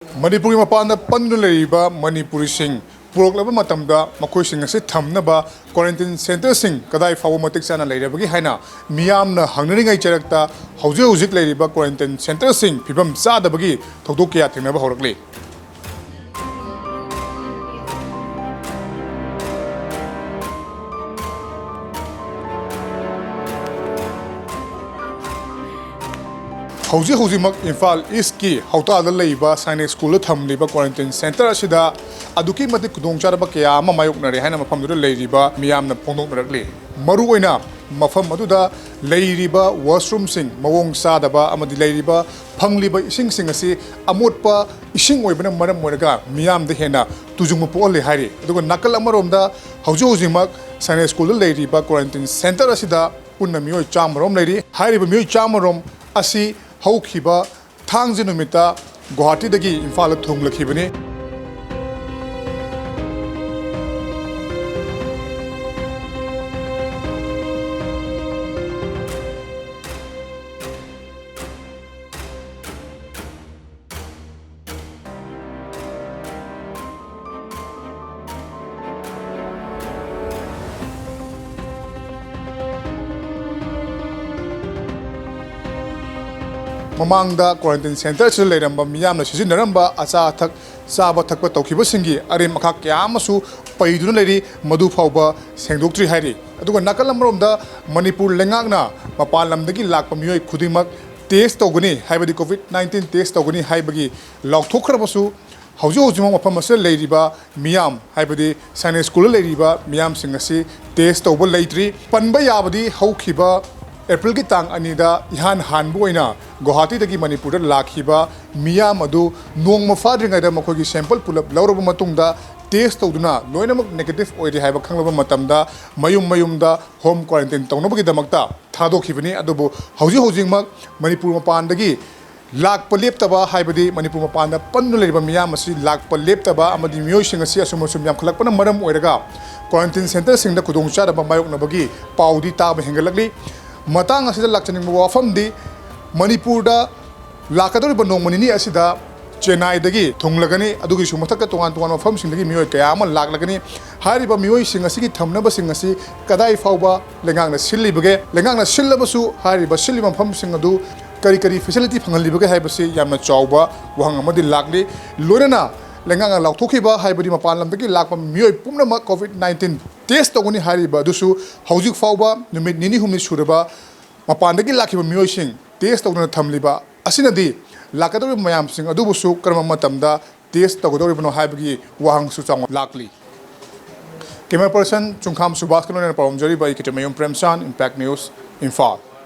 Manipuri mapanda pandu leiba Manipuri sing puroklaba matamda makoising ase thamnaba quarantine center sing kadai fawo matik sana leirabagi haina miyamna hangnaringai charakta hauzik leiba quarantine center sing phibam chadabagi thodok kya thingnaba horakle Hauzi Imphal East ki hauta da leiba Sainik School thamliba quarantine center asida aduki matik kudongcharaba kya ama mayoknare haina mafam du leiriba miyamna phongdoknarakle maru oina mafam aduda leiriba washroom sing mawong sadaba amadi leiriba phangliba ising sing asi amotpa ising oibana maram moraga miyamda hena tujung pole hairi aduga nakal amaromda hauzi Sainik School leiriba quarantine center asida punna miyoi chamrom leiri hairiba miyoi chamrom asi Haukiba Tangzi Numita Guwahati dagi Imphal thunglakibani Mamangda quarantine center sil leiramba miyamna sizinaramba acha thak chaba thakpa tawkhiba singi arim akha kyamasu paiduna leiri madu phawba sengdoktri hairi aduga nakal amromda Manipur lengakna mapal lamdagi lakpa miyoi khudimak test tawgani haibadi covid-19 test tawgani haibagi laukthokrabasu hauji mafam ase leiriba miyam haibadi Sainik School leiriba miyam singasi test tawba leitri panba yabadi haukhiba April ki tang anida ihan hanbu oina Guwahati dagi Manipur lakhiba miyam adu nongma fadringai da makogi sample pulap lauraba matungda test tawduna loinamak negative oiri haiba khanglaba matamda mayumda home quarantine tawnabagi damakta thadokhibani adubu hauji Manipur mapandagi lakpa leptaba haibadi Manipur mapanda pannu leriba miyam asi lakpa leptaba amadi miyoi sing asi asum yam khalakpana maram oiraga quarantine center singda kudongcharaba mayoknabagi paudi taba hengalakli matang asida lakchaning wafam di Manipur da lakadoriba nongmanini asida Chennai dagi thunglagani adugi su mathakka tongan mafam singdagi miyoi kaya ama laklagani hariba miyoi sing asigi thamnaba sing asi kadai fawba lengangna sillibage lengangna sillabasu hariba silli mafam sing adu kari facility phangalibage haibasi yamna chawba wahang amadi lakli loirana lenganga lauthokhiba haibadi mapan lamdagi lakpa miyoi pumnama covid-19 test tawgani hariba adusu hauzik fawba numit nini humni suraba mapandagi lakhiba miyoi sing test tawduna thamliba asinadi lakadori mayam sing adubusu karma matamda test tawdori bano haibagi wahang su chang lakli camera person Chungkham Subhash Kanone paramjari by Kitamayum Premchan Impact News Imphal